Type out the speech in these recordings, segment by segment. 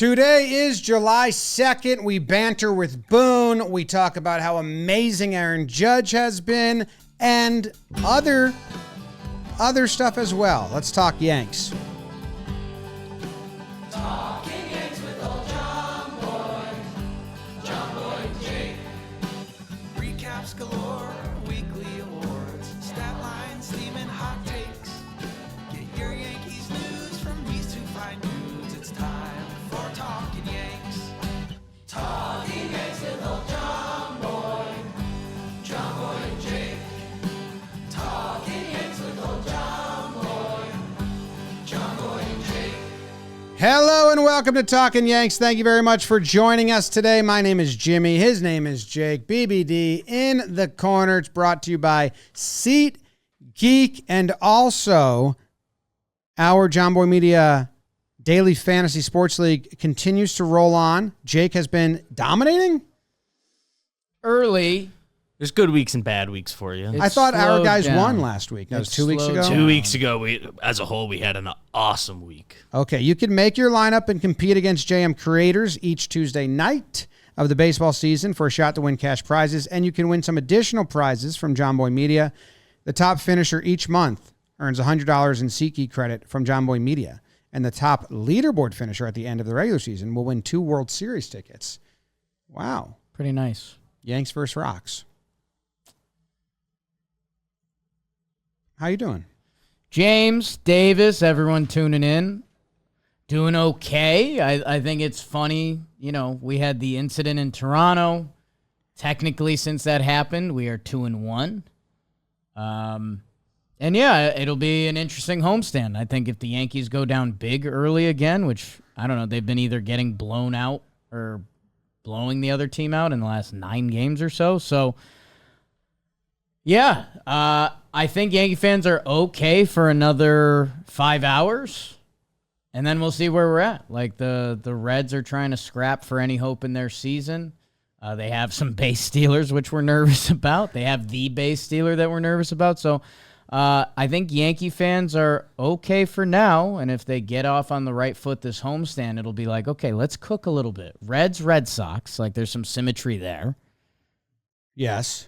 Today is July 2nd. We banter with Boone. We talk about how amazing Aaron Judge has been and other stuff as well. Let's talk Yanks. Talking Yanks with old John Boy, Jake. Recaps galore, weekly awards, stat lines, steam and hot takes. Get your Yankees news from these two fine dudes. It's time for Talkin' Yanks. Talking Yanks with old John Boy and Jake. Talking Yanks with old John Boy and Jake. Hello and welcome to Talkin' Yanks. Thank you very much for joining us today. My name is Jimmy. His name is Jake. BBD in the corner. It's brought to you by SeatGeek and also our John Boy Media Daily Fantasy Sports League continues to roll on. Jake has been dominating. Early. There's good weeks and bad weeks for you. I thought our guys won last week. That was 2 weeks ago. 2 weeks ago, we as a whole, we had an awesome week. Okay, you can make your lineup and compete against JM Creators each Tuesday night of the baseball season for a shot to win cash prizes, and you can win some additional prizes from John Boy Media. The top finisher each month earns $100 in SeatGeek credit from John Boy Media, and the top leaderboard finisher at the end of the regular season will win 2 World Series tickets. Wow. Pretty nice. Yanks versus Rocks. How you doing? James, Davis, everyone tuning in. Doing okay. I think it's funny. You know, we had the incident in Toronto. Technically, since that happened, we are 2-1. And yeah, it'll be an interesting homestand. I think if the Yankees go down big early again, which, I don't know, they've been either getting blown out or blowing the other team out in the last 9 games or so. So, yeah, I think Yankee fans are okay for another 5 hours, and then we'll see where we're at. Like, the Reds are trying to scrap for any hope in their season. They have some base stealers, which we're nervous about. They have the base stealer that we're nervous about. So I think Yankee fans are okay for now, and if they get off on the right foot this homestand, it'll be like, okay, let's cook a little bit. Reds, Red Sox, like there's some symmetry there. Yes.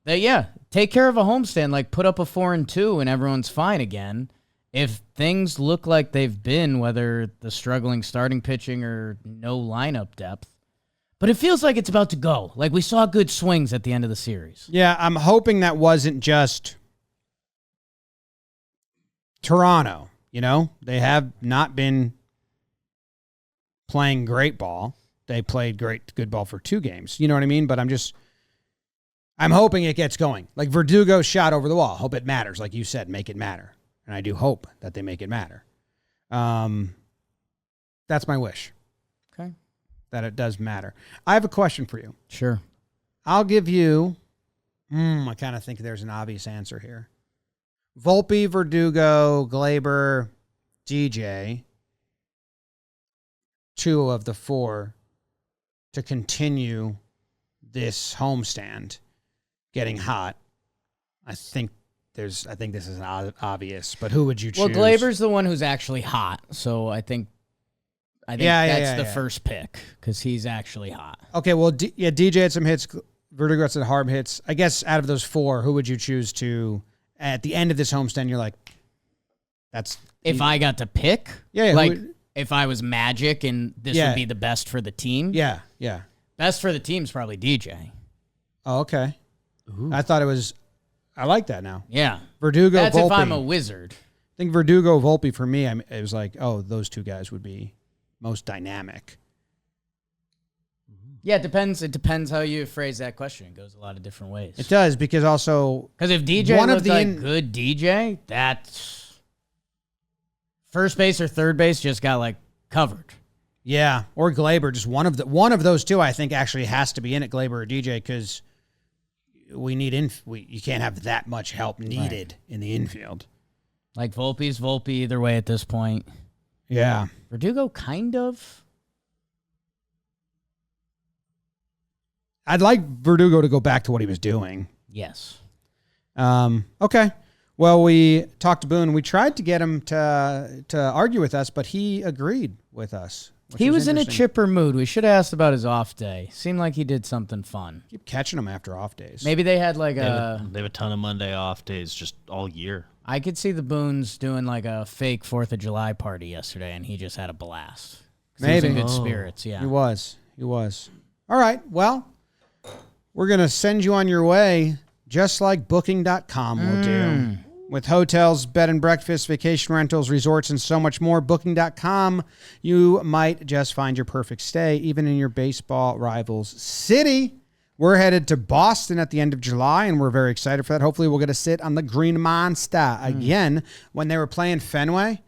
Yeah, take care of a homestand, like put up a 4-2 and everyone's fine again. If things look like they've been, whether the struggling starting pitching or no lineup depth, but it feels like it's about to go. Like we saw good swings at the end of the series. Yeah, I'm hoping that wasn't just Toronto. You know, they have not been playing great ball. They played good ball for 2 games. You know what I mean? But I'm hoping it gets going. Like Verdugo's shot over the wall. Hope it matters. Like you said, make it matter. And I do hope that they make it matter. That's my wish. Okay. That it does matter. I have a question for you. Sure. I'll give you, I kind of think there's an obvious answer here. Volpe, Verdugo, Gleyber, DJ, 2 of the 4 to continue this homestand getting hot. I think this is obvious, but who would you choose? Well, Gleyber's the one who's actually hot, so I think that's the first pick because he's actually hot. Okay, well, DJ had some hits. Verdugo had some hard hits. I guess out of those 4, who would you choose to, at the end of this homestand, you're like, that's... If I got to pick? Yeah. Like, if I was Magic and this would be the best for the team? Yeah. Best for the team's probably DJ. Oh, okay. Ooh. I thought it was... I like that now. Yeah. Verdugo, That's Volpe. if I'm a wizard. I think Verdugo, Volpe, for me, it was like, oh, those 2 guys would be most dynamic. Yeah, it depends. It depends how you phrase that question. It goes a lot of different ways. It does, because also... Because if DJ looked like good DJ, that's... First base or third base just got, like, covered. Yeah, or Gleyber. Just one of those 2, I think, actually has to be in it, Gleyber or DJ, because... We need you can't have that much help needed in the infield. Like Volpe's Volpe either way at this point. Yeah. Verdugo kind of. I'd like Verdugo to go back to what he was doing. Yes. Okay. Well, we talked to Boone. We tried to get him to argue with us, but he agreed with us. He was in a chipper mood. We should have asked about his off day. Seemed like he did something fun. Keep catching him after off days. Maybe they had like They have a ton of Monday off days just all year. I could see the Boones doing like a fake 4th of July party yesterday, and he just had a blast. He was in good spirits, yeah. He was. All right, well, we're going to send you on your way just like Booking.com will do. With hotels, bed and breakfast, vacation rentals, resorts, and so much more, Booking.com, you might just find your perfect stay, even in your baseball rival's city. We're headed to Boston at the end of July, and we're very excited for that. Hopefully, we'll get to sit on the Green Monster again. When they were playing Fenway,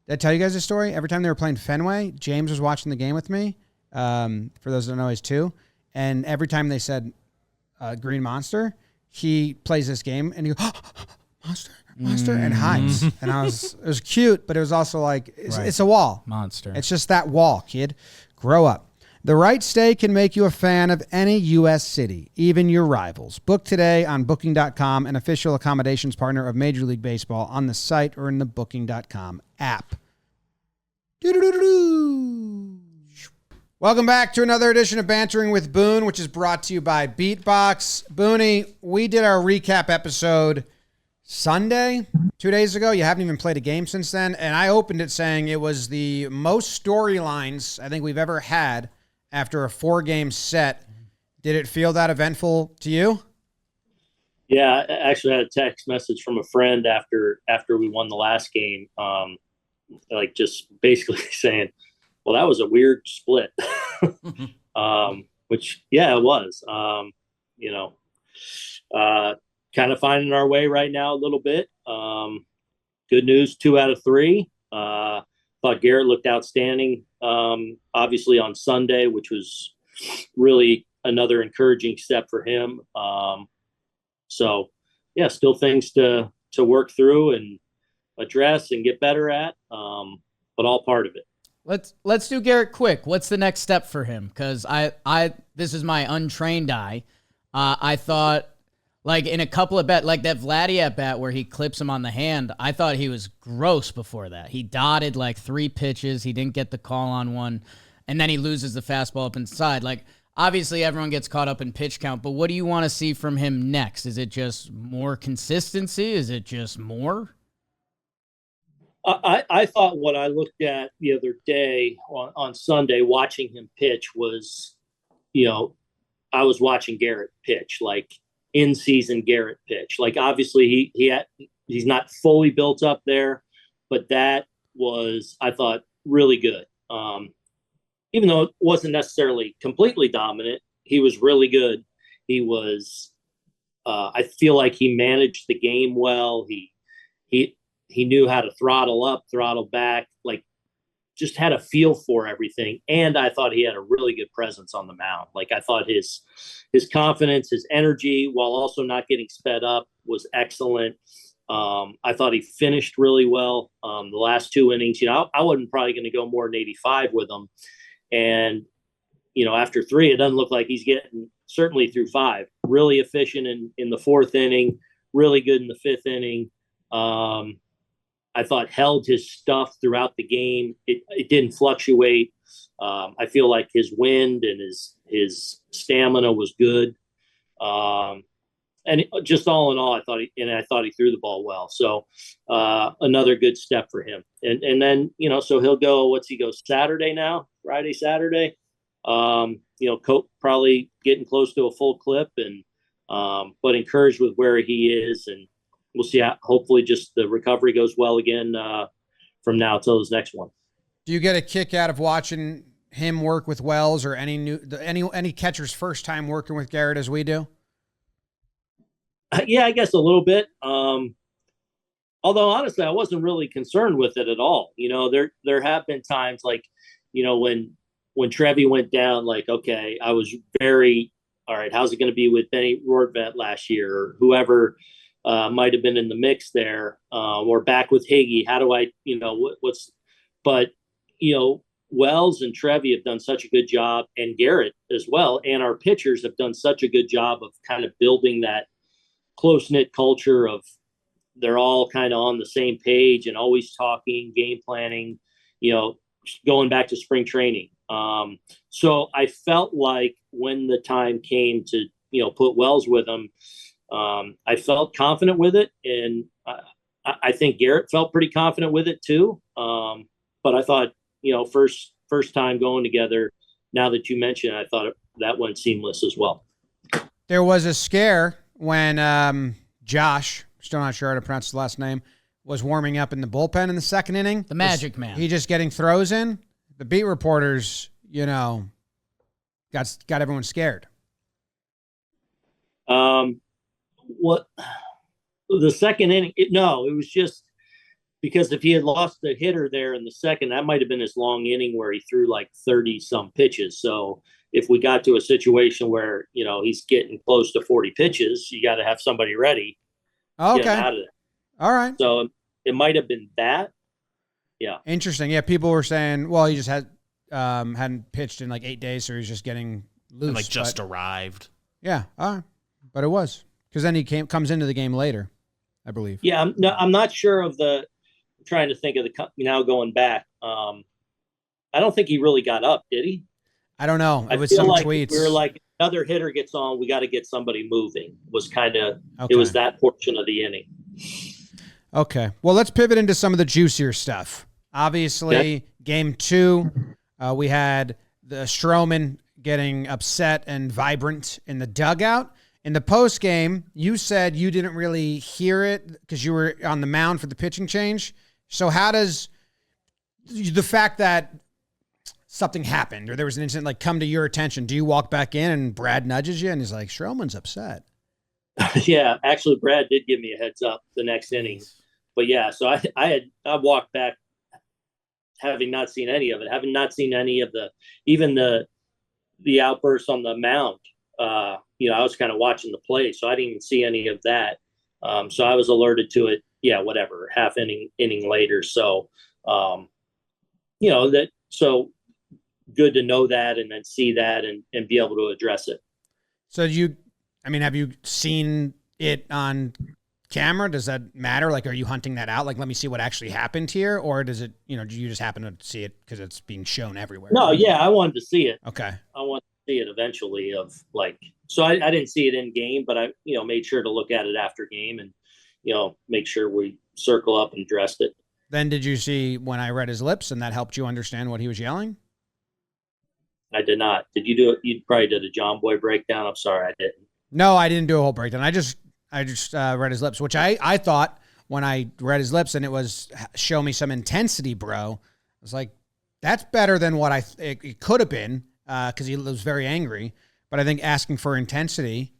did I tell you guys a story? Every time they were playing Fenway, James was watching the game with me. For those that don't know, he's 2. And every time they said Green Monster, he plays this game, and he goes, Monster, and hides. And it was cute, but it was also like, it's a wall. Monster. It's just that wall, kid. Grow up. The right stay can make you a fan of any U.S. city, even your rivals. Book today on Booking.com, an official accommodations partner of Major League Baseball, on the site or in the Booking.com app. Welcome back to another edition of Bantering with Boone, which is brought to you by Beatbox. Booney, we did our recap episode Sunday, 2 days ago. You haven't even played a game since then. And I opened it saying it was the most storylines I think we've ever had after a 4-game set. Did it feel that eventful to you? Yeah, I actually had a text message from a friend after we won the last game, like just basically saying, well, that was a weird split, which, yeah, it was. Kind of finding our way right now a little bit. Good news, 2 out of 3. Thought Gerrit looked outstanding, obviously on Sunday, which was really another encouraging step for him. So, yeah, still things to work through and address and get better at, but all part of it. Let's do Gerrit quick. What's the next step for him? Because I this is my untrained eye. I thought, like, in a couple of like that Vladdy at bat where he clips him on the hand, I thought he was gross before that. He dotted like 3 pitches. He didn't get the call on one, and then he loses the fastball up inside. Like, obviously everyone gets caught up in pitch count, but what do you want to see from him next? Is it just more consistency? Is it just more? I thought what I looked at the other day on Sunday watching him pitch was, I was watching Gerrit pitch, like in-season Gerrit pitch. Like, obviously he's not fully built up there, but that was, I thought, really good. Even though it wasn't necessarily completely dominant, he was really good. He was, I feel like he managed the game well. He knew how to throttle up, throttle back, like just had a feel for everything. And I thought he had a really good presence on the mound. Like, I thought his confidence, his energy, while also not getting sped up, was excellent. I thought he finished really well. The last 2 innings, I wasn't probably going to go more than 85 with him. And, after 3, it doesn't look like he's getting certainly through 5. Really efficient in the 4th inning, really good in the 5th inning. I thought held his stuff throughout the game. It didn't fluctuate. I feel like his wind and his stamina was good. And just all in all, I thought he threw the ball well. So another good step for him. And then, so he'll go, Saturday now, Friday, Saturday, probably getting close to a full clip but encouraged with where he is. And we'll see how, hopefully just the recovery goes well again from now till his next one. Do you get a kick out of watching him work with Wells or any catcher's first time working with Gerrit as we do? Yeah, I guess a little bit. Although honestly, I wasn't really concerned with it at all. There have been times like, when Trevi went down, like, okay, I was very, all right, how's it going to be with Benny Rortvedt last year or whoever might have been in the mix there, or back with Higgy. How do I, Wells and Trevi have done such a good job, and Gerrit as well, and our pitchers have done such a good job of kind of building that close-knit culture of they're all kind of on the same page and always talking, game planning, going back to spring training. So I felt like when the time came to, put Wells with him, I felt confident with it. And I think Gerrit felt pretty confident with it too. But I thought, first time going together, now that you mentioned it, I thought that went seamless as well. There was a scare when Josh, still not sure how to pronounce his last name, was warming up in the bullpen in the second inning. The Magic Man. He just getting throws in. The beat reporters, got everyone scared. What the second inning? It was just because if he had lost the hitter there in the second, that might have been his long inning where he threw like 30 some pitches. So if we got to a situation where, he's getting close to 40 pitches, you got to have somebody ready. Okay. To get him out of there. All right. So it might have been that. Yeah. Interesting. Yeah. People were saying, well, he just hadn't pitched in like 8 days, so he was just getting loose. And just arrived. Yeah. But it was because then he comes into the game later, I believe. Yeah. I'm not sure of I'm trying to think of now going back. I don't think he really got up, did he? I don't know. It was feel some like tweets. We were like, another hitter gets on, we got to get somebody moving. Was kind of Okay. It was that portion of the inning. Okay. Well, let's pivot into some of the juicier stuff. Obviously, Game 2, we had the Stroman getting upset and vibrant in the dugout. In the post game, you said you didn't really hear it because you were on the mound for the pitching change. So how does the fact that something happened or there was an incident come to your attention? Do you walk back in and Brad nudges you and he's like, Stroman's upset? Yeah, actually, Brad did give me a heads up the next inning. But yeah, so I walked back having not seen any of it, having not seen any of even the outbursts on the mound. I was kind of watching the play, so I didn't even see any of that. So I was alerted to it. Yeah, whatever, half inning later. So, so good to know that and then see that and be able to address it. So have you seen it on camera? Does that matter? Are you hunting that out? Let me see what actually happened here, or does it? Do you just happen to see it because it's being shown everywhere? No, yeah, I wanted to see it. Okay, I wanted to see it eventually. So I didn't see it in game, but I made sure to look at it after game and make sure we circle up and addressed it. Then did you see when I read his lips and that helped you understand what he was yelling? I did not. Did you do it? You probably did a John Boy breakdown. I'm sorry, I didn't. No, I didn't do a whole breakdown. I just read his lips, which I thought when I read his lips and it was show me some intensity, bro. I was like, that's better than what it could have been because he was very angry. But I think asking for intensity,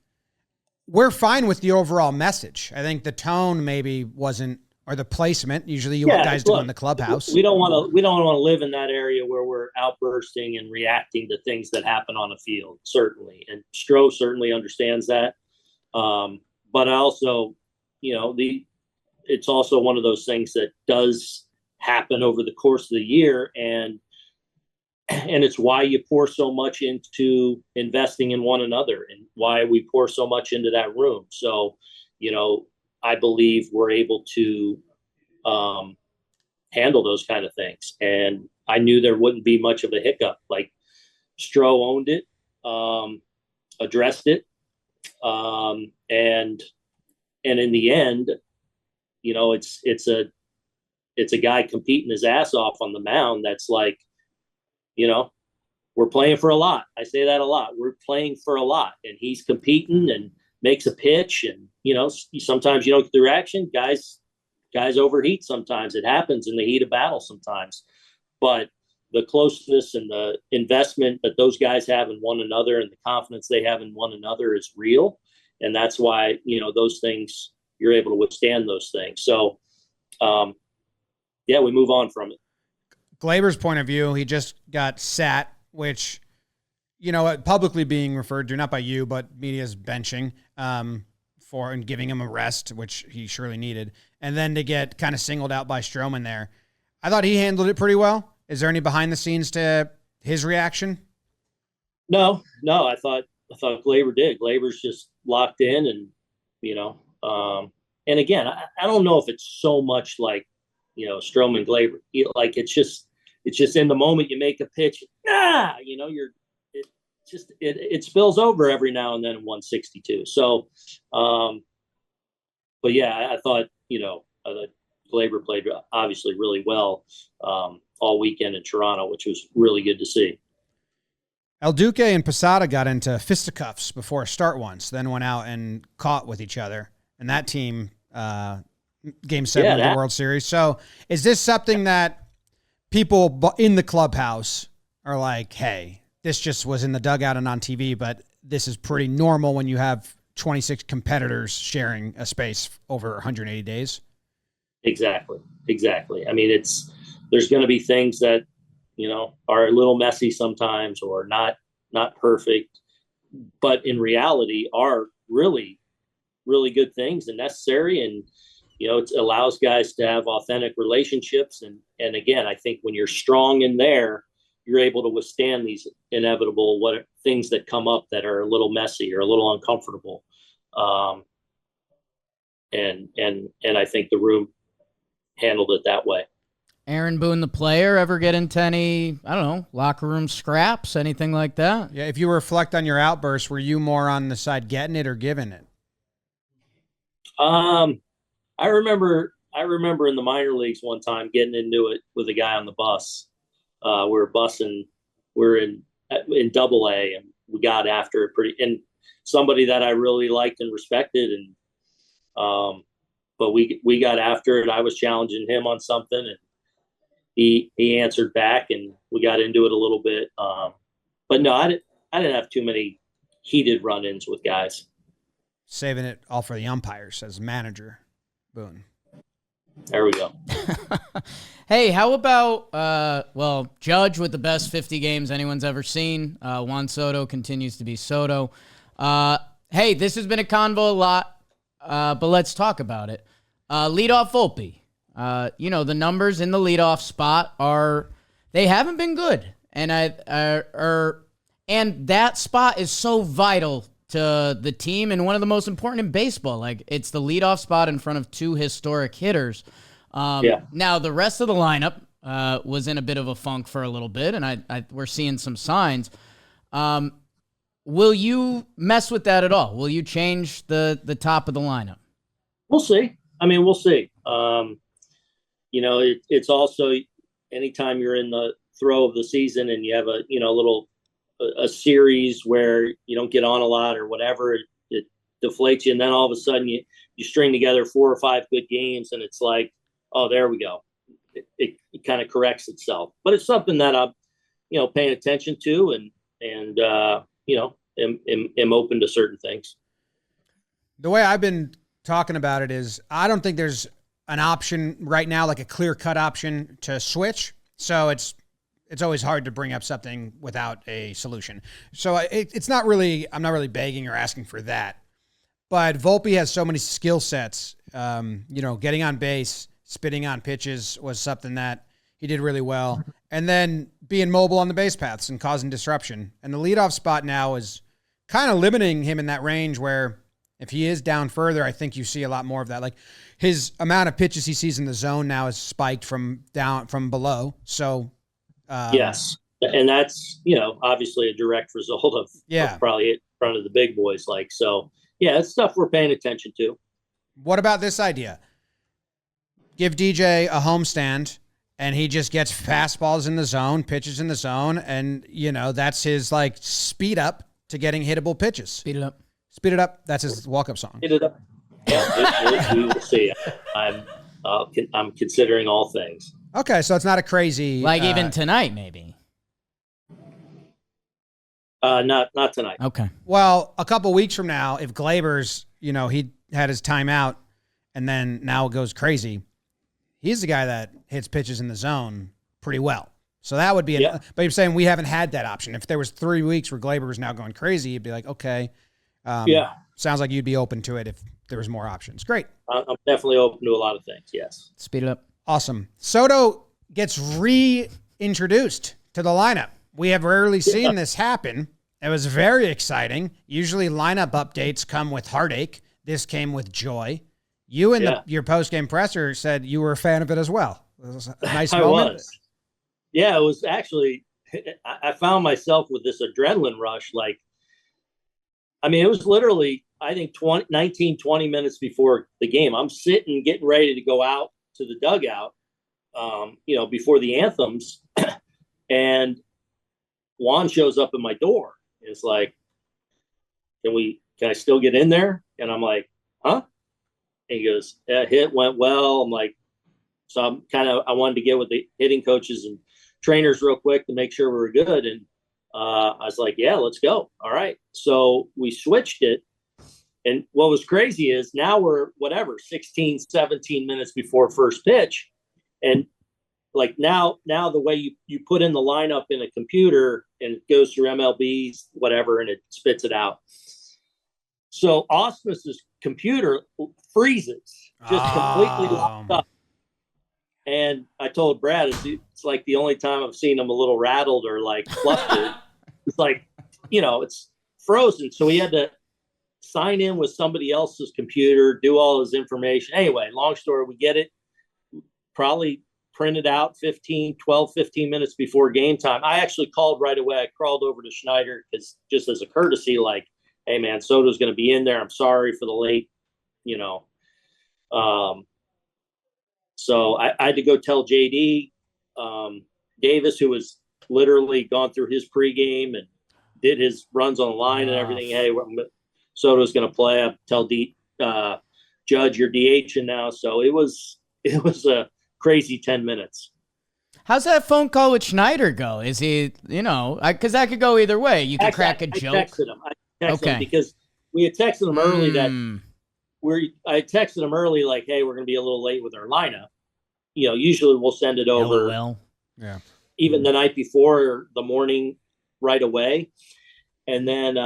we're fine with the overall message. I think the tone maybe wasn't, or the placement. Usually you want guys to go in the clubhouse. We don't want to live in that area where we're outbursting and reacting to things that happen on the field, certainly. And Stroh certainly understands that. But I also, it's also one of those things that does happen over the course of the year. And it's why you pour so much into investing in one another and why we pour so much into that room. So, I believe we're able to handle those kind of things. And I knew there wouldn't be much of a hiccup. Stroh owned it, addressed it. And in the end, it's a guy competing his ass off on the mound. That's we're playing for a lot. I say that a lot. We're playing for a lot, and he's competing and makes a pitch. And, sometimes you don't get the reaction. Guys overheat. Sometimes it happens in the heat of battle sometimes, but the closeness and the investment that those guys have in one another and the confidence they have in one another is real. And that's why, those things, you're able to withstand those things. So, we move on from it. Gleyber's point of view, he just got sat, which, publicly being referred to, not by you, but media's benching for and giving him a rest, which he surely needed. And then to get kind of singled out by Stroman there. I thought he handled it pretty well. Is there any behind the scenes to his reaction? No, I thought Gleyber did. Gleyber's just locked in and, and again, I don't know if it's so much like, Stroman-Gleyber, like it's just in the moment you make a pitch, it spills over every now and then in 162. So, but yeah, I thought, Gleyber played obviously really well all weekend in Toronto, which was really good to see. El Duque and Posada got into fisticuffs before a start once, then went out and caught with each other. And that team, Game 7 of the World Series. So is this something that people in the clubhouse are like, hey, this just was in the dugout and on TV, but this is pretty normal when you have 26 competitors sharing a space over 180 days? Exactly. I mean, there's going to be things that, are a little messy sometimes or not perfect, but in reality are really, really good things and necessary. And, it allows guys to have authentic relationships. And again, I think when you're strong in there, you're able to withstand these inevitable things that come up that are a little messy or a little uncomfortable. And I think the room handled it that way. Aaron Boone, the player, ever get into any, locker room scraps, anything like that? Yeah, if you reflect on your outburst, were you more on the side getting it or giving it? I remember in the minor leagues one time getting into it with a guy on the bus. We were in Double-A, and we got after it and somebody that I really liked and respected, and but we got after it. I was challenging him on something, and he answered back, and we got into it a little bit. But no, I didn't have too many heated run-ins with guys. Saving it all for the umpires as manager, Boone. There we go. Hey, how about, Judge with the best 50 games anyone's ever seen. Juan Soto continues to be Soto. Hey, this has been a convo a lot, but let's talk about it. Leadoff Volpe. The numbers in the leadoff spot they haven't been good. And and that spot is so vital to the team and one of the most important in baseball. Like, it's the leadoff spot in front of two historic hitters. Now the rest of the lineup was in a bit of a funk for a little bit, and we're seeing some signs. Will you mess with that at all? Will you change the top of the lineup? We'll see. I mean, we'll see. It's also anytime you're in the throw of the season and you have a series where you don't get on a lot or whatever, it deflates you, and then all of a sudden you string together 4 or 5 good games, and it's like, oh, there we go. It kind of corrects itself. But it's something that I'm, paying attention to, and am open to certain things. The way I've been talking about it is I don't think there's an option right now, like a clear-cut option to switch. So it's always hard to bring up something without a solution. So it's not really, I'm not really begging or asking for that. But Volpe has so many skill sets. Getting on base, spitting on pitches was something that he did really well. And then being mobile on the base paths and causing disruption. And the leadoff spot now is kind of limiting him in that range where if he is down further, I think you see a lot more of that. Like, his amount of pitches he sees in the zone now is spiked from below. So, yes. And that's, obviously a direct result of probably in front of the big boys. It's stuff we're paying attention to. What about this idea? Give DJ a homestand and he just gets fastballs in the zone, pitches in the zone. And, that's his speed up to getting hittable pitches. Speed it up. Speed it up. That's his walk-up song. Speed it up. Yeah, we will see. I'm considering all things. Okay, so it's not a crazy... even tonight, maybe. Not tonight. Okay. Well, a couple weeks from now, if Gleyber's, he had his timeout and then now goes crazy, he's the guy that hits pitches in the zone pretty well. So that would be... But you're saying we haven't had that option. If there was 3 weeks where Gleyber was now going crazy, you'd be like, okay... Sounds like you'd be open to it if there was more options. Great. I'm definitely open to a lot of things. Yes. Speed it up. Awesome. Soto gets reintroduced to the lineup. We have rarely seen this happen. It was very exciting. Usually lineup updates come with heartache. This came with joy. You and your post-game presser said you were a fan of it as well. It was a nice moment. Was. Yeah, it was actually, I found myself with this adrenaline rush. Like, I mean, it was literally, I think 19, 20 minutes before the game. I'm sitting, getting ready to go out to the dugout, before the anthems. And Juan shows up at my door. It's like, can I still get in there? And I'm like, huh? And he goes, that hit went well. I'm like, so I wanted to get with the hitting coaches and trainers real quick to make sure we were good. And I was like, yeah, let's go. All right. So we switched it. And what was crazy is now we're 16, 17 minutes before first pitch. And like now the way you put in the lineup in a computer and it goes through MLB's, whatever, and it spits it out. So Ausmus's computer freezes, just completely locked up. And I told Brad, it's like the only time I've seen him a little rattled or like flustered. It's like, it's frozen. So he had to sign in with somebody else's computer, do all his information. Anyway, long story, we get it. Probably printed out 15 minutes before game time. I actually called right away. I crawled over to Schneider because just as a courtesy, like, hey man, Soto's going to be in there. I'm sorry for the late, so I had to go tell JD Davis, who was literally gone through his pregame and did his runs on the line and everything. Hey, Soto's going to play. I tell Judge, you're DHing now. So it was a crazy 10 minutes. How's that phone call with Schneider go? Is he, because that could go either way. You could crack a joke. I texted him because we had texted him early I texted him early, like, hey, we're going to be a little late with our lineup. Usually we'll send it over. LOL. Yeah. Even the night before or the morning right away. And then,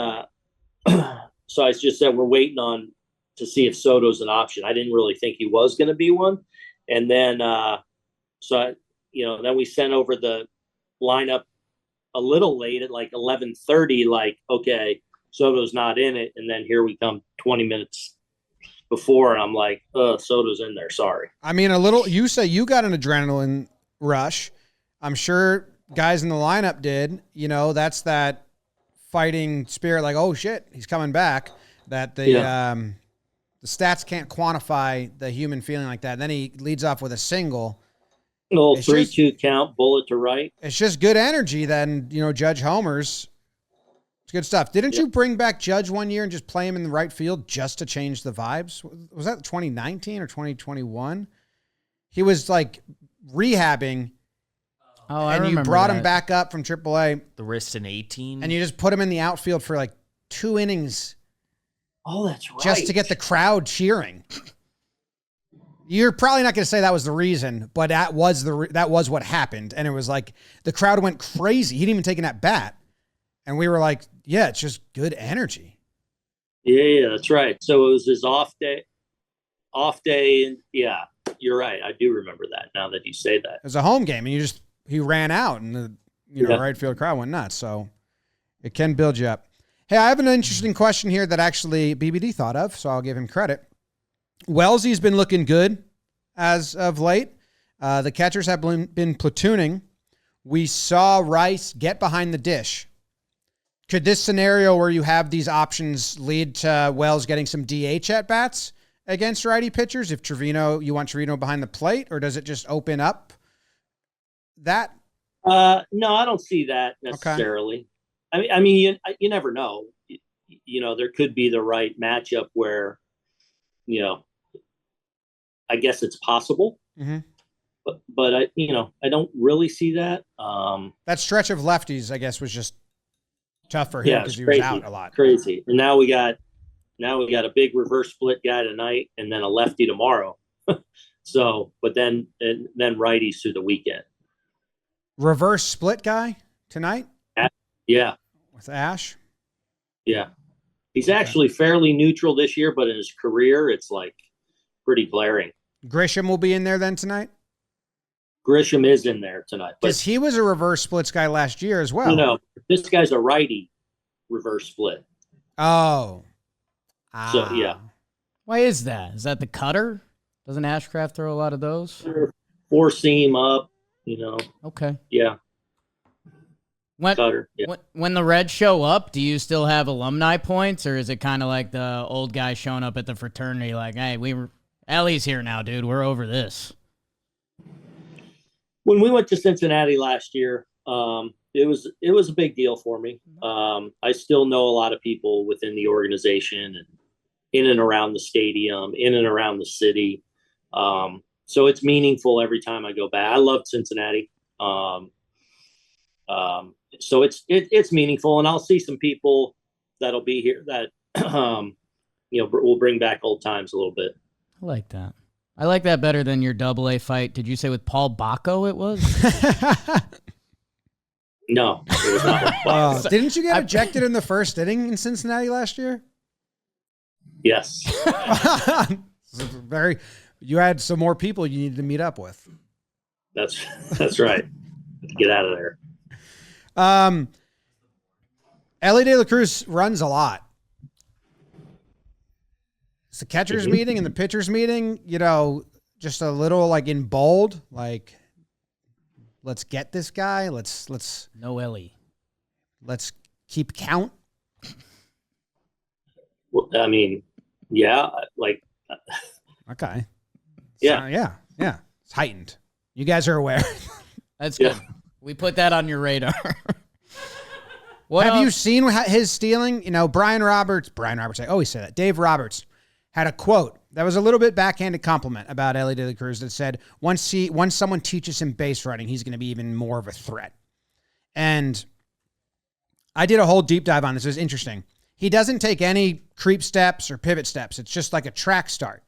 so I just said, we're waiting to see if Soto's an option. I didn't really think he was going to be one. And then, then we sent over the lineup a little late at like 11:30, like, okay, Soto's not in it. And then here we come 20 minutes before. And I'm like, Soto's in there. Sorry. I mean, you say you got an adrenaline rush. I'm sure guys in the lineup did. That's that fighting spirit, like, oh shit, he's coming back. That the stats can't quantify the human feeling like that. And then he leads off with a single. Little 3-2 count, bullet to right. It's just good energy. Then Judge homers. It's good stuff. Didn't you bring back Judge one year and just play him in the right field just to change the vibes? Was that 2019 or 2021? He was like rehabbing. Oh, and you brought him back up from AAA. The wrist in 18. And you just put him in the outfield for like 2 innings. Oh, that's right. Just to get the crowd cheering. You're probably not going to say that was the reason, but that was what happened. And it was like the crowd went crazy. He didn't even take an at bat. And we were like, yeah, it's just good energy. Yeah, that's right. So it was his off day. And yeah, you're right. I do remember that now that you say that. It was a home game and he ran out and the right field crowd went nuts. So it can build you up. Hey, I have an interesting question here that actually BBD thought of, so I'll give him credit. Wellesley's been looking good as of late. The catchers have been platooning. We saw Rice get behind the dish. Could this scenario where you have these options lead to Wells getting some DH at bats against righty pitchers? If you want Trevino behind the plate, or does it just open up that? No, I don't see that necessarily. Okay. I mean, you never know. There could be the right matchup where, I guess it's possible. Mm-hmm. But I don't really see that. That stretch of lefties, I guess, was just tough for him because he was out a lot. Crazy. And now we got a big reverse split guy tonight and then a lefty tomorrow. So, but then righties through the weekend. Reverse split guy tonight? Yeah. With Ash? Yeah. He's actually fairly neutral this year, but in his career, it's like pretty glaring. Grisham will be in there then tonight? Grisham is in there tonight. Because he was a reverse splits guy last year as well. No, this guy's a righty reverse split. Oh. So, yeah. Why is that? Is that the cutter? Doesn't Ashcraft throw a lot of those? Four seam up, Okay. Yeah. When, Cutter. Yeah. when the Reds show up, do you still have alumni points, or is it kind of like the old guy showing up at the fraternity like, hey, Elly's here now, dude. We're over this. When we went to Cincinnati last year, it was a big deal for me. I still know a lot of people within the organization and in and around the stadium, in and around the city. So it's meaningful every time I go back. I loved Cincinnati. So it's meaningful, and I'll see some people that'll be here that will bring back old times a little bit. I like that. I like that better than your AA fight. Did you say with Paul Bacco it was? No, it was not. Didn't you get ejected in the first inning in Cincinnati last year? Yes. You had some more people you needed to meet up with. That's right. Get out of there. Elly De La Cruz runs a lot. It's the catcher's meeting and the pitcher's meeting, just a little like in bold, like, let's get this guy. Let's no Elly. Let's keep count. Well, I mean, yeah, like. Okay. Yeah. So, yeah. It's heightened. You guys are aware. That's good. We put that on your radar. Have you seen his stealing? Brian Roberts, I always say that. Dave Roberts had a quote that was a little bit backhanded compliment about Elly De La Cruz that said, once someone teaches him base running, he's going to be even more of a threat. And I did a whole deep dive on this. It was interesting. He doesn't take any creep steps or pivot steps. It's just like a track start.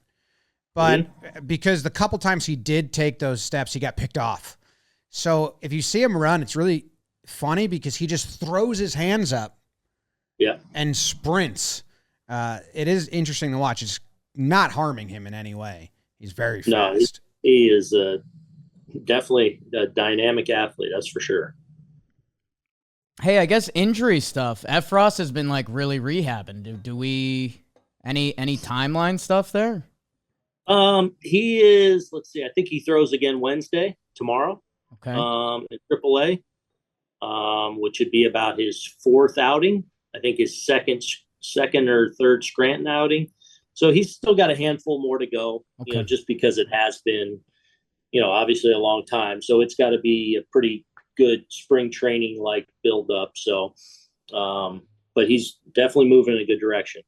But because the couple times he did take those steps, he got picked off. So if you see him run, it's really funny because he just throws his hands up and sprints. It is interesting to watch. It's not harming him in any way. He's very fast. No, he is definitely a dynamic athlete. That's for sure. Hey, I guess injury stuff. Effross has been like really rehabbing. Do we any timeline stuff there? He is. Let's see. I think he throws again tomorrow. Okay. In AAA, which would be about his fourth outing. I think his second or third Scranton outing. So he's still got a handful more to go. Okay. Just because it has been, obviously a long time. So it's got to be a pretty good spring training like build up. So, but he's definitely moving in a good direction.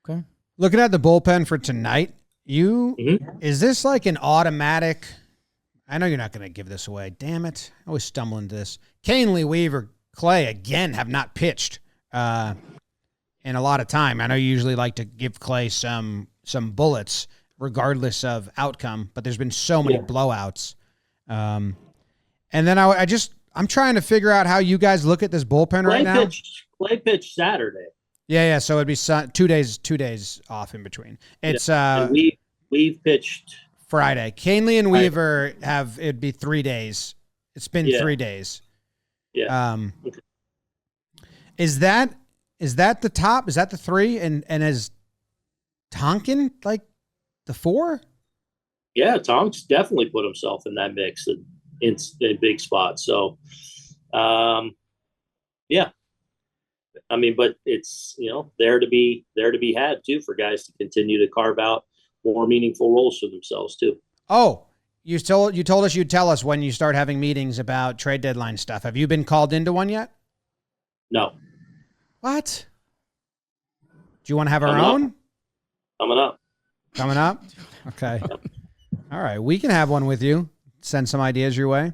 Okay. Looking at the bullpen for tonight, is this like an automatic? I know you're not going to give this away. Damn it. I always stumble into this. Canely, Weaver, Clay, again, have not pitched in a lot of time. I know you usually like to give Clay some bullets regardless of outcome, but there's been so many blowouts. And then I'm trying to figure out how you guys look at this bullpen right now. Clay pitched Saturday. Yeah. So it'd be 2 days off in between. It's and we've pitched Friday. Canely and Weaver it'd be 3 days. It's been 3 days. Yeah. Okay. Is that the top? Is that the 3? And is Talkin like the 4? Yeah, Tom's definitely put himself in that mix in big spots. So, yeah. I mean, but it's there to be had too for guys to continue to carve out more meaningful roles for themselves too. Oh, you told us you'd tell us when you start having meetings about trade deadline stuff. Have you been called into one yet? No. What? Do you want to have our own? Coming up? Okay. All right. We can have one with you. Send some ideas your way.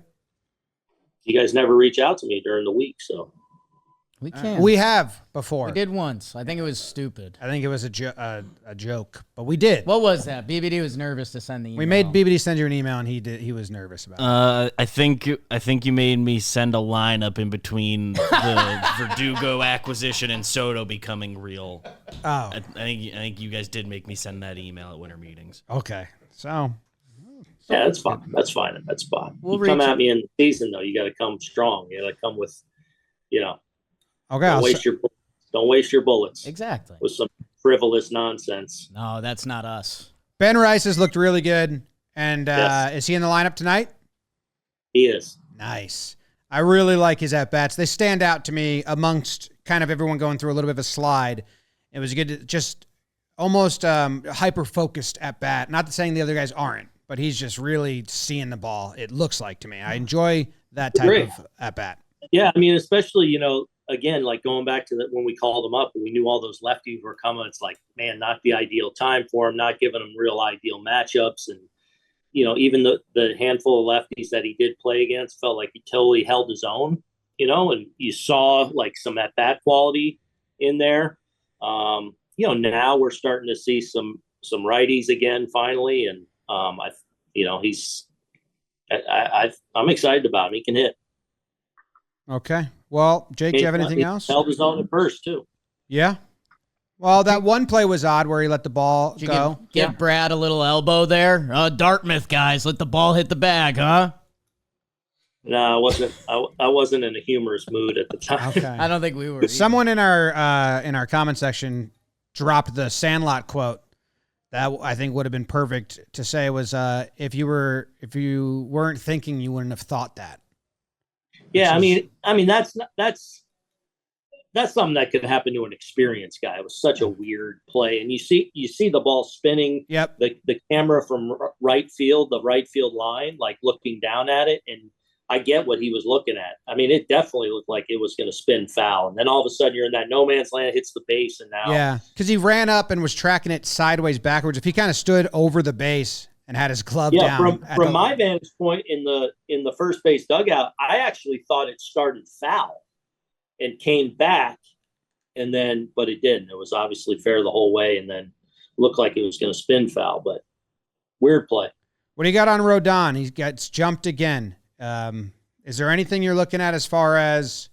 You guys never reach out to me during the week, so. We can. We have before. We did once. I think it was stupid. I think it was a joke, but we did. What was that? BBD was nervous to send the email. We made BBD send you an email, and he was nervous about it. I think you made me send a lineup in between the Verdugo acquisition and Soto becoming real. Oh, I think you guys did make me send that email at winter meetings. Okay, so yeah, that's fine. That's fine. That's fine. You come at me in the season though. You got to come strong. You got to come with, Okay, don't waste your bullets. Exactly. With frivolous nonsense. No, that's not us. Ben Rice has looked really good. And Yes. is he in the lineup tonight? He is. Nice. I really like his at-bats. They stand out to me amongst kind of everyone going through a little bit of a slide. It was good to just almost hyper-focused at-bat. Not saying the other guys aren't, but he's just really seeing the ball, it looks like to me. I enjoy that type of at-bat. Yeah, I mean, especially, you know, again, like going back to when we called them up and we knew all those lefties were coming, it's like, man, not the ideal time for him, not giving him real ideal matchups. And, you know, even the handful of lefties that he did play against felt like he totally held his own, you know, and you saw like some at-bat quality in there. You know, now we're starting to see some righties again finally. And, I'm excited about him. He can hit. Okay. Well, Jake, do you have anything else? Held his own at first, too. Yeah. Well, that one play was odd where he let the ball Did you go. give Brad a little elbow there? Dartmouth guys, let the ball hit the bag, huh? No, I wasn't in a humorous mood at the time. Okay. I don't think we were. Someone in our comment section dropped the Sandlot quote. That I think would have been perfect to say was if you weren't thinking, you wouldn't have thought that. Yeah, I mean that's something that could happen to an experienced guy. It was such a weird play, and you see the ball spinning. Yep. The camera from right field, the right field line, like looking down at it, and I get what he was looking at. I mean, it definitely looked like it was going to spin foul, and then all of a sudden you're in that no man's land, hits the base, and now Yeah, because he ran up and was tracking it sideways backwards. If he kind of stood over the base and had his glove down. From my vantage point in the first base dugout, I actually thought it started foul and came back, and then but it didn't. It was obviously fair the whole way, and then looked like it was going to spin foul. But weird play. What do you got on Rodon? He gets jumped again. Is there anything you're looking at as far as?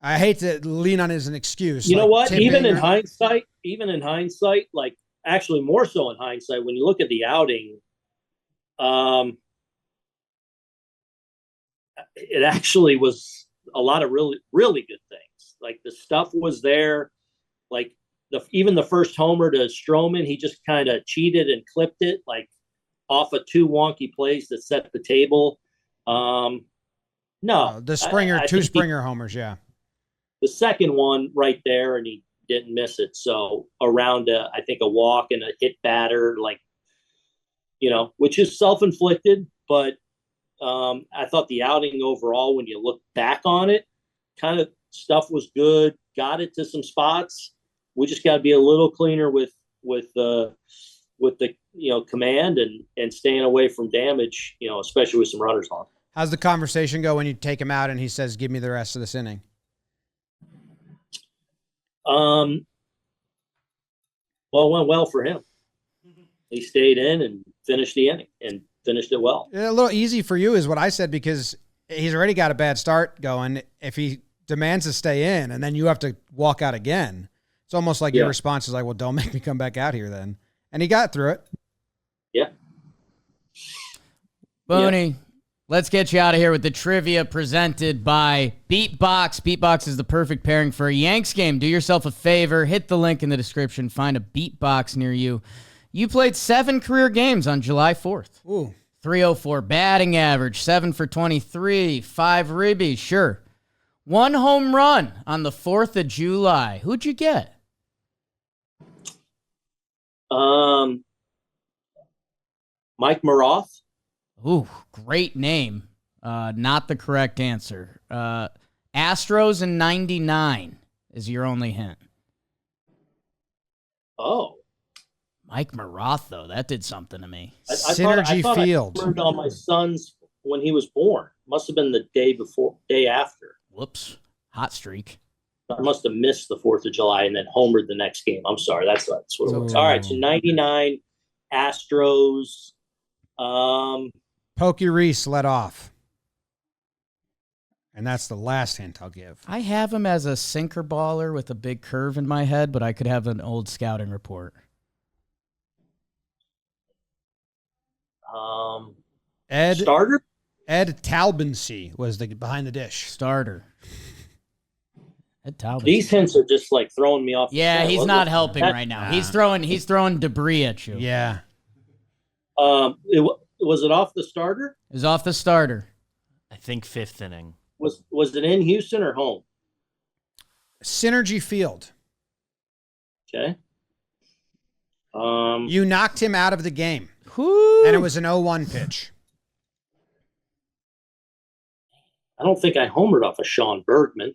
I hate to lean on it as an excuse. You know what? tipping Even in hindsight, like actually more so in hindsight, when you look at the outing, it actually was a lot of really, really good things. Like the stuff was there. Like even the first homer to Stroman, he just kind of cheated and clipped it, like off of two wonky plays that set the table. No, the two Springer homers. Yeah. The second one right there, and he didn't miss it. So around, I think a walk and a hit batter, like, you know, which is self-inflicted, but I thought the outing overall, when you look back on it, kind of stuff was good. Got it to some spots. We just got to be a little cleaner with the command and staying away from damage, you know, especially with some runners on. How's the conversation go when you take him out and he says, "Give me the rest of this inning"? Well, it went well for him. He stayed in and finished the inning and finished it well. A little easy for you is what I said, because he's already got a bad start going. If he demands to stay in and then you have to walk out again, it's almost like your response is like, well, don't make me come back out here then. And he got through it. Yeah. Boone, let's get you out of here with the trivia presented by Beatbox. Beatbox is the perfect pairing for a Yanks game. Do yourself a favor. Hit the link in the description. Find a Beatbox near you. You played 7 career games on July 4th. Ooh. 304 batting average, 7 for 23, 5 ribbies, sure. 1 home run on the 4th of July. Who'd you get? Mike Maroth. Ooh, great name. Not the correct answer. Astros in 99 is your only hint. Oh. Mike Maroth, though, that did something to me. Synergy Field. I turned on my son's when he was born. Must have been the day after. Whoops. Hot streak. I must have missed the 4th of July and then homered the next game. I'm sorry. That's what it was. All right. So 99 Astros. Pokey Reese led off. And that's the last hint I'll give. I have him as a sinker baller with a big curve in my head, but I could have an old scouting report. Starter? Ed Talbensee was the behind the dish. Starter. Ed Talbot. These hints are just like throwing me off. the Yeah, scent. he's What- not what- helping that- right now. He's throwing debris at you. Yeah. Was it off the starter? It was off the starter. I think 5th inning. Was it in Houston or home? Synergy Field. Okay. You knocked him out of the game, Whoo. and it was an 0-1 pitch. I don't think I homered off of Sean Bergman.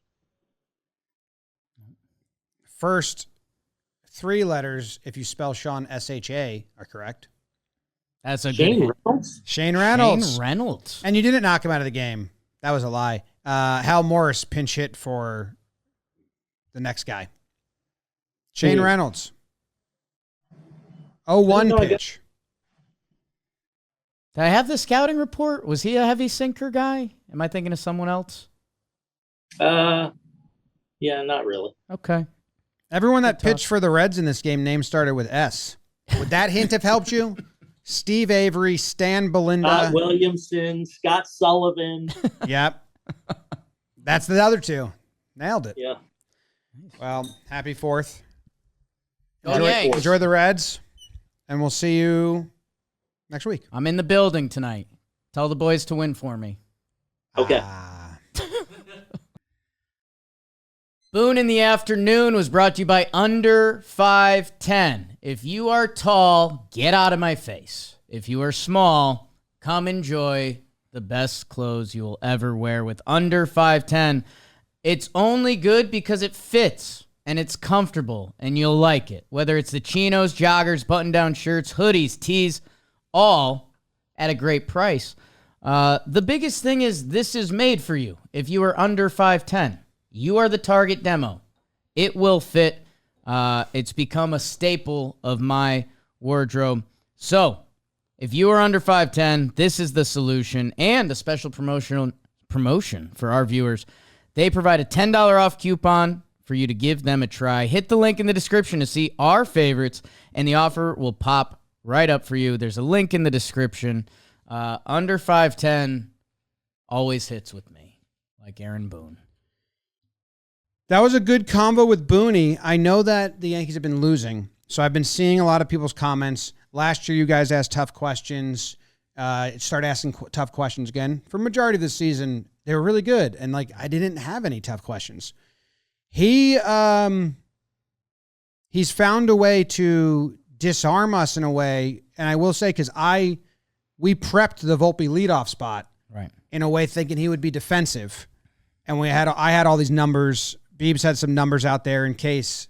First 3 letters, if you spell Sean S-H-A, are correct. That's a Shane good hit. Reynolds? Shane Reynolds. Shane Reynolds. And you didn't knock him out of the game. That was a lie. Hal Morris pinch hit for the next guy. Shane Who? Reynolds. 0-1 No, I got- pitch. Did I have the scouting report? Was he a heavy sinker guy? Am I thinking of someone else? Yeah, not really. Okay. Everyone that Good talk. pitched for the Reds in this game, name started with S. Would that hint have helped you? Steve Avery, Stan Belinda. Scott Williamson, Scott Sullivan. Yep. That's the other 2. Nailed it. Yeah. Well, happy 4th. Go Yanks. Enjoy the Reds, and we'll see you next week. I'm in the building tonight. Tell the boys to win for me. Okay. Boone in the afternoon was brought to you by Under 5'10". If you are tall, get out of my face. If you are small, come enjoy the best clothes you will ever wear with Under 5'10". It's only good because it fits and it's comfortable and you'll like it. Whether it's the chinos, joggers, button-down shirts, hoodies, tees, all at a great price. The biggest thing is this is made for you. If you are under 5'10", you are the target demo. It will fit. It's become a staple of my wardrobe. So if you are under 5'10", this is the solution, and a special promotion for our viewers. They provide a $10 off coupon for you to give them a try. Hit the link in the description to see our favorites, and the offer will pop right up for you. There's a link in the description. Under 5'10", always hits with me, like Aaron Boone. That was a good combo with Boone. I know that the Yankees have been losing, so I've been seeing a lot of people's comments. Last year, you guys asked tough questions. Start asking tough questions again. For majority of the season, they were really good, and I didn't have any tough questions. He's found a way to disarm us in a way, and I will say because we prepped the Volpe leadoff spot Right. in a way thinking he would be defensive, and I had all these numbers. Beebs had some numbers out there in case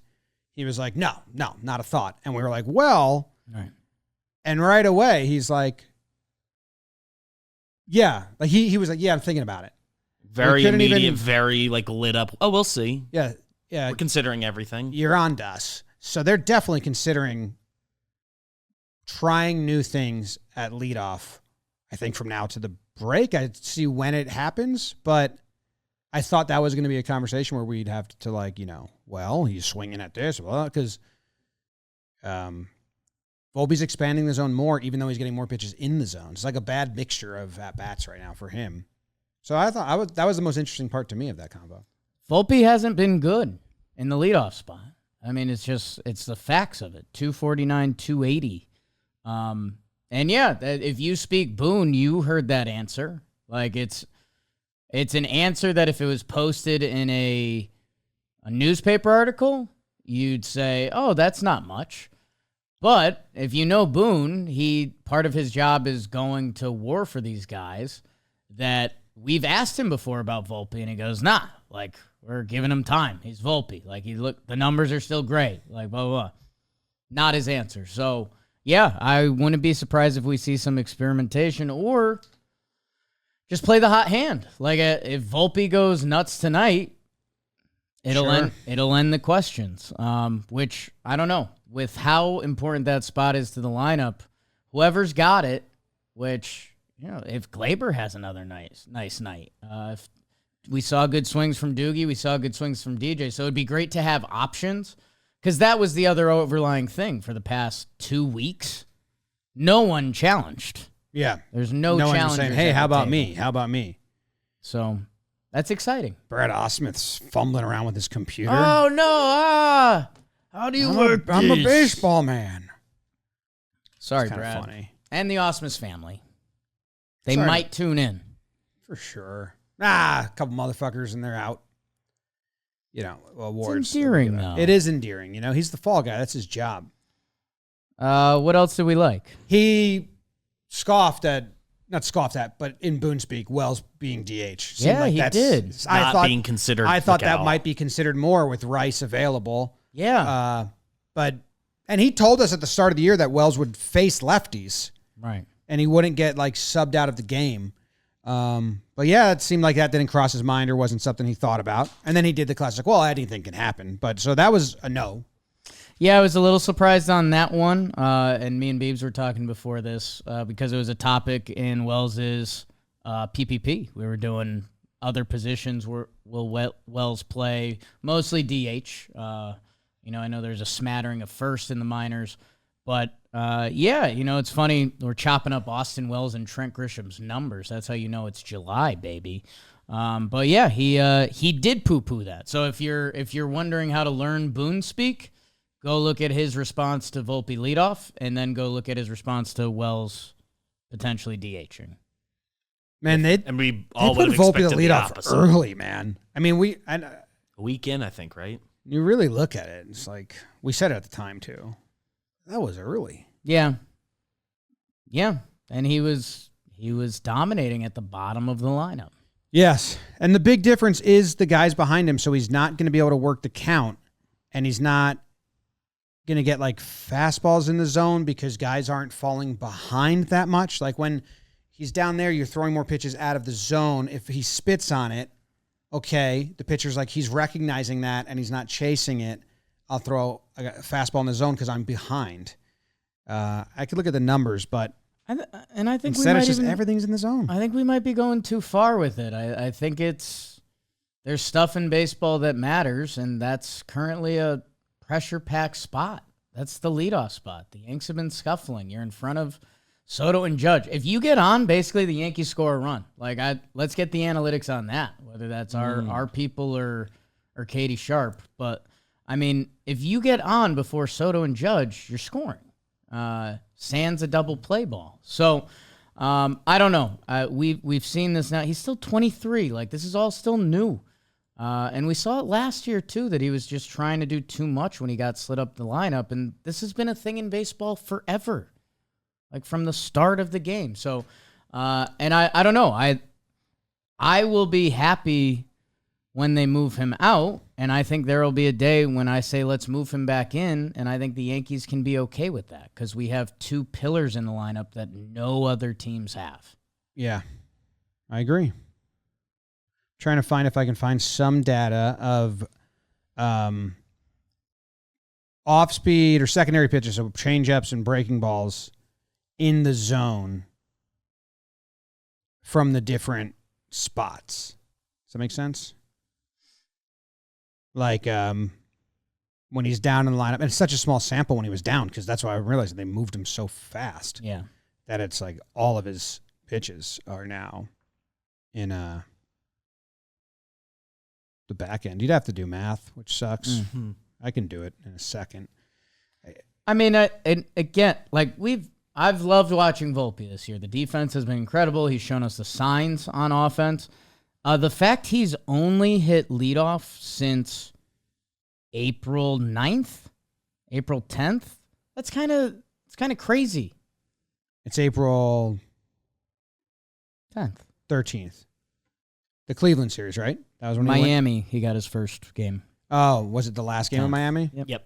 he was like, no, not a thought. And we were like, well, Right. and right away he's like, yeah, he was like, yeah, I'm thinking about it. Very couldn't immediate, even- very lit up. Oh, we'll see. Yeah, We're considering everything. you're on to us. So they're definitely considering trying new things at leadoff. I think from now to the break, I'd see when it happens, but I thought that was going to be a conversation where we'd have to well, he's swinging at this, well, because Volpe's expanding the zone more, even though he's getting more pitches in the zone. It's like a bad mixture of at-bats right now for him. So I thought that was the most interesting part to me of that combo. Volpe hasn't been good in the leadoff spot. I mean, it's the facts of it. 249, 280. And yeah, if you speak Boone, you heard that answer. It's an answer that if it was posted in a newspaper article, you'd say, oh, that's not much. But if you know Boone, part of his job is going to war for these guys that we've asked him before about Volpe, and he goes, nah, we're giving him time. He's Volpe. The numbers are still great. Blah, blah, blah. Not his answer. So, yeah, I wouldn't be surprised if we see some experimentation or just play the hot hand. If Volpe goes nuts tonight, it'll end the questions. Which I don't know. With how important that spot is to the lineup, whoever's got it, which if Gleyber has another nice night, if we saw good swings from Doogie, we saw good swings from DJ, so it'd be great to have options because that was the other overlying thing for the past 2 weeks. No one challenged. Yeah. There's no one was challenge. saying, hey, how about me? How about me? So, That's exciting. Brad Osmith's fumbling around with his computer. Oh, no. How do you work I'm a this? baseball man. Sorry, It's kind Brad. of funny. And the Osmus family. They Sorry. might tune in. For sure. A couple motherfuckers and they're out. Awards. It's endearing, though. It is endearing. He's the fall guy. That's his job. What else do we like? He not scoffed at, but in Boone speak, Wells being DH. Seemed Yeah, like he that's- did. Not being considered. I thought that Macau. might be considered more with Rice available. Yeah. And he told us at the start of the year that Wells would face lefties Right. and he wouldn't get subbed out of the game. But yeah, it seemed like that didn't cross his mind or wasn't something he thought about. And then he did the classic, well, anything can happen. But so that was a no. Yeah, I was a little surprised on that one. And me and Beebs were talking before this because it was a topic in Wells's PPP. We were doing other positions where will Wells play, mostly DH. I know there's a smattering of first in the minors. But, it's funny. We're chopping up Austin Wells and Trent Grisham's numbers. That's how you know it's July, baby. But yeah, he did poo-poo that. So if you're wondering how to learn Boone speak, go look at his response to Volpe leadoff, and then go look at his response to Wells potentially DHing. Man, they we all put would have Volpe the expected the leadoff opposite. early, man. I mean, A weekend, I think, right? you really look at it, it's like, we said it at the time too. That was early. Yeah. Yeah. And he was dominating at the bottom of the lineup. Yes. And the big difference is the guys behind him. So he's not going to be able to work the count, and he's not going to get fastballs in the zone because guys aren't falling behind that much. Like when he's down there, you're throwing more pitches out of the zone. If he spits on it, okay, the pitcher's he's recognizing that and he's not chasing it. I'll throw a fastball in the zone because I'm behind. I could look at the numbers, but I think instead it's just everything's in the zone. I think we might be going too far with it. I think there's stuff in baseball that matters, and that's currently a pressure-packed spot. That's the leadoff spot. The Yanks have been scuffling. You're in front of Soto and Judge. If you get on, basically the Yankees score a run. Let's get the analytics on that, whether that's our people or Katie Sharp. But I mean, if you get on before Soto and Judge, you're scoring. Sans a double play ball. So I don't know. We've seen this now. He's still 23. This is all still new. And we saw it last year too, that he was just trying to do too much when he got slid up the lineup. And this has been a thing in baseball forever, from the start of the game. So, and I don't know. I will be happy when they move him out, and I think there will be a day when I say let's move him back in, and I think the Yankees can be okay with that because we have two pillars in the lineup that no other teams have. Yeah, I agree. Trying to find if I can find some data of off-speed or secondary pitches, so change-ups and breaking balls in the zone from the different spots. Does that make sense? When he's down in the lineup, and it's such a small sample when he was down, because that's why I realized they moved him so fast. Yeah. That it's all of his pitches are now in the back end. You'd have to do math, which sucks. Mm-hmm. I can do it in a second. I mean, and again, I've loved watching Volpe this year. The defense has been incredible. He's shown us the signs on offense. The fact he's only hit leadoff since April 9th, April 10th, it's kind of crazy. It's April 10th. 13th. The Cleveland series, right? That was when Miami, he got his first game. Oh, was it the last game of Miami? Yep.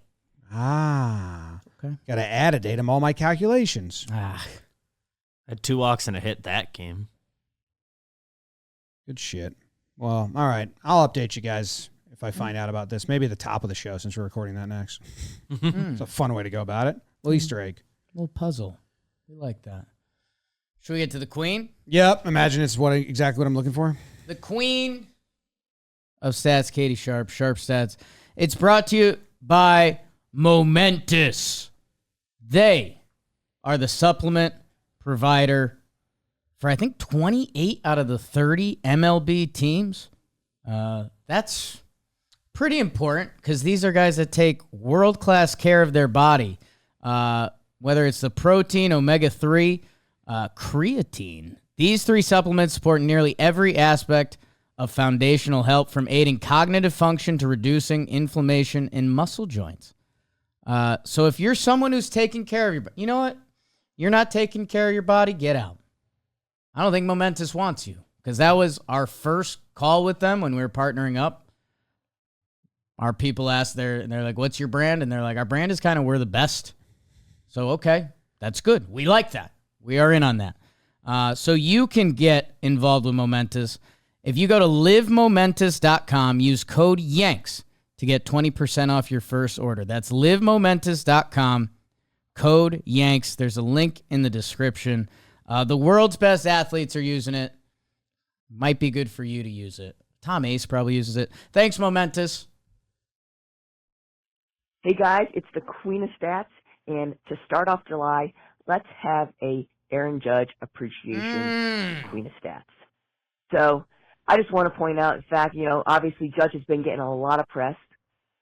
Ah. Okay. Got to add a date to all my calculations. Ah. Had 2 walks and a hit that game. Good shit. Well, all right. I'll update you guys if I find out about this. Maybe at the top of the show since we're recording that next. It's a fun way to go about it. Little Easter egg. Little puzzle. We like that. Should we get to the queen? Yep. Imagine it's exactly what I'm looking for. The queen of stats, Katie Sharp, Sharp Stats. It's brought to you by Momentous. They are the supplement provider for, I think, 28 out of the 30 MLB teams. That's pretty important because these are guys that take world-class care of their body, whether it's the protein, omega-3, creatine. These 3 supplements support nearly every aspect of foundational health, from aiding cognitive function to reducing inflammation in muscle joints. So if you're someone who's taking care of your body, you know what? You're not taking care of your body, get out. I don't think Momentous wants you, because that was our first call with them when we were partnering up. Our people asked, they're like, what's your brand? And they're like, our brand is kind of, we're the best. So, okay, that's good. We like that. We are in on that. So you can get involved with Momentous. If you go to livemomentous.com, use code YANKS to get 20% off your first order. That's livemomentous.com, code YANKS. There's a link in the description. The world's best athletes are using it. Might be good for you to use it. Tom Ace probably uses it. Thanks, Momentous. Hey guys, it's the Queen of Stats, and to start off July, let's have a Aaron Judge appreciation Queen of Stats. So I just want to point out the fact, obviously Judge has been getting a lot of press,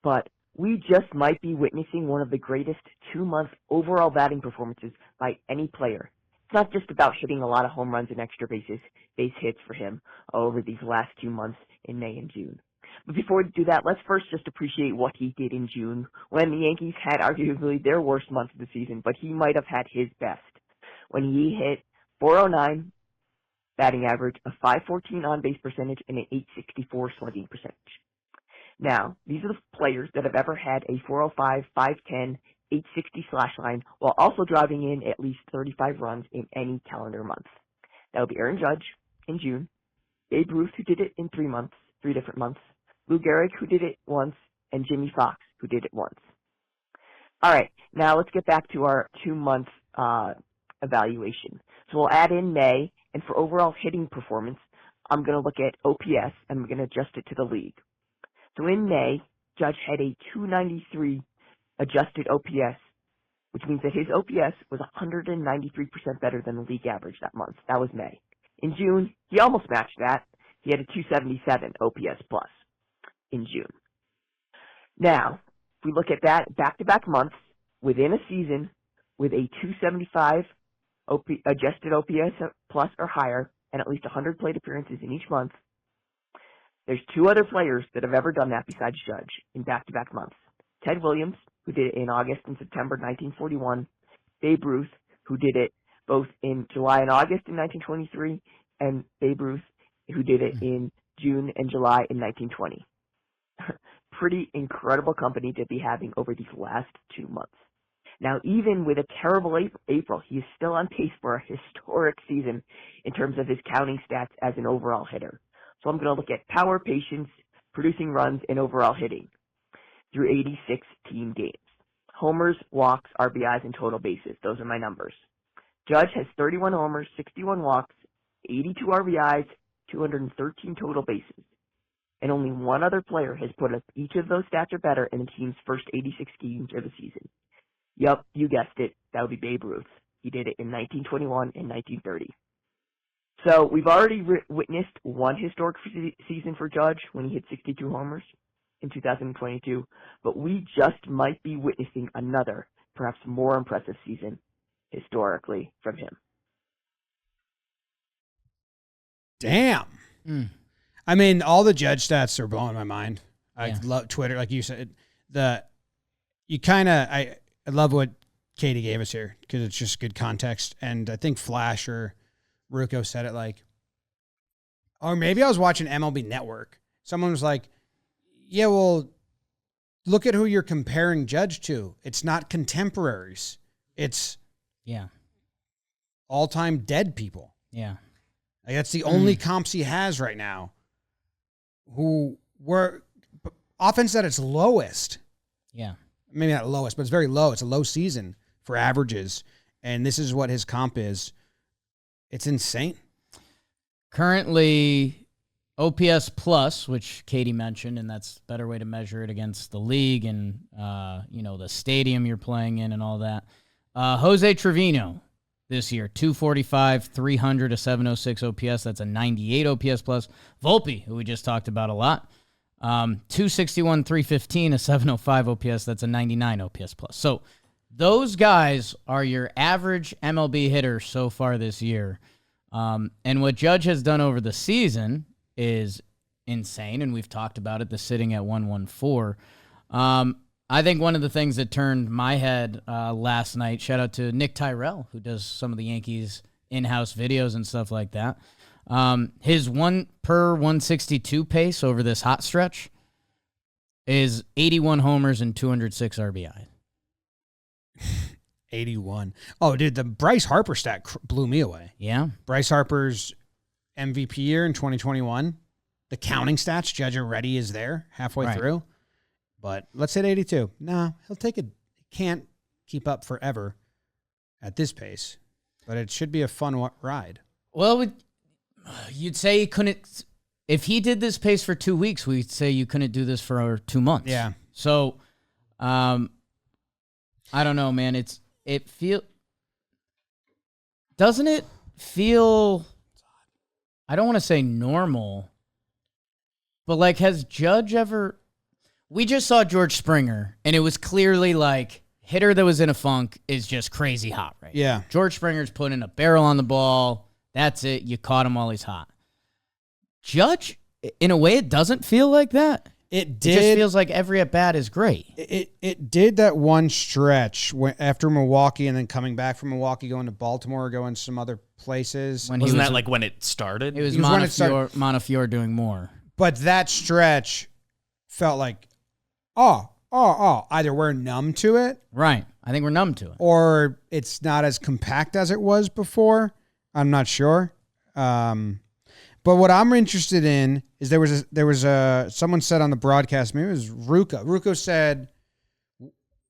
but we just might be witnessing one of the greatest 2-month overall batting performances by any player. It's not just about hitting a lot of home runs and extra base hits for him over these last 2 months in May and June. But before we do that, let's first just appreciate what he did in June, when the Yankees had arguably their worst month of the season, but he might have had his best, when he hit .409 batting average, a .514 on-base percentage, and an .864 slugging percentage. Now, these are the players that have ever had a .405, .510, .860 slash line, while also driving in at least 35 runs in any calendar month. That would be Aaron Judge in June, Babe Ruth, who did it in 3 different months, Lou Gehrig, who did it once, and Jimmy Fox, who did it once. All right, now let's get back to our 2-month evaluation. So we'll add in May, and for overall hitting performance, I'm going to look at OPS, and I'm going to adjust it to the league. So in May, Judge had a .293 adjusted OPS, which means that his OPS was 193% better than the league average that month. That was May. In June, he almost matched that. He had a .277 OPS plus in June. Now, if we look at that back-to-back months within a season with a .275 adjusted OPS plus or higher and at least 100 plate appearances in each month, there's 2 other players that have ever done that besides Judge in back-to-back months. Ted Williams, who did it in August and September 1941, Babe Ruth, who did it both in July and August in 1923, and Babe Ruth, who did it in June and July in 1920. Pretty incredible company to be having over these last 2 months. Now, even with a terrible April, he is still on pace for a historic season in terms of his counting stats as an overall hitter. So I'm going to look at power, patience, producing runs, and overall hitting through 86 team games. Homers, walks, RBIs, and total bases. Those are my numbers. Judge has 31 homers, 61 walks, 82 RBIs, 213 total bases. And only one other player has put up each of those stats or better in the team's first 86 games of the season. Yup, you guessed it. That would be Babe Ruth. He did it in 1921 and 1930. So we've already witnessed one historic season for Judge when he hit 62 homers in 2022, but we just might be witnessing another, perhaps more impressive season historically from him. Damn. I mean, all the Judge stats are blowing my mind. I love Twitter, like you said. I love what Katie gave us here because it's just good context. And I think Flash or Rucco said it or maybe I was watching MLB Network. Someone was like, yeah, well, look at who you're comparing Judge to. It's not contemporaries. It's all-time dead people. Yeah. Like, that's the only comps he has right now who were offense at its lowest. Yeah. Maybe not lowest, but it's very low. It's a low season for averages. And this is what his comp is. It's insane. Currently, OPS plus, which Katie mentioned, and that's a better way to measure it against the league and, the stadium you're playing in and all that. Jose Trevino this year. 245, 300, a 706 OPS. That's a 98 OPS plus. Volpe, who we just talked about a lot. 261, 315, a 705 OPS. That's a 99 OPS plus. So those guys are your average MLB hitters so far this year. And what Judge has done over the season is insane, and we've talked about it, the sitting at 114. I think one of the things that turned my head last night, shout out to Nick Tyrell, who does some of the Yankees in-house videos and stuff like that. His 1 per 162 pace over this hot stretch is 81 homers and 206 RBI. 81. Oh, dude, the Bryce Harper stat blew me away. Yeah. Bryce Harper's MVP year in 2021. The counting stats, Judge already is there halfway through. But let's hit 82. No, he'll take it. Can't keep up forever at this pace. But it should be a fun ride. Well, you'd say he couldn't. If he did this pace for 2 weeks, we'd say you couldn't do this for 2 months. Yeah. So, I don't know, man. Doesn't it feel, I don't want to say normal, but like, has Judge ever, we just saw George Springer, and it was clearly like, hitter that was in a funk is just crazy hot right Yeah. now. George Springer's putting a barrel on the ball. That's it. You caught him while he's hot. Judge, in a way, it doesn't feel like that. It did. It just feels like every at-bat is great. It did that one stretch after Milwaukee and then coming back from Milwaukee, going to Baltimore, going some other places. Wasn't that like when it started? It was It was when it started. Montefiore doing more. But that stretch felt like, either we're numb to it. Right. I think we're numb to it. Or it's not as compact as it was before. I'm not sure. But what I'm interested in is there was someone said on the broadcast, maybe it was Ruka.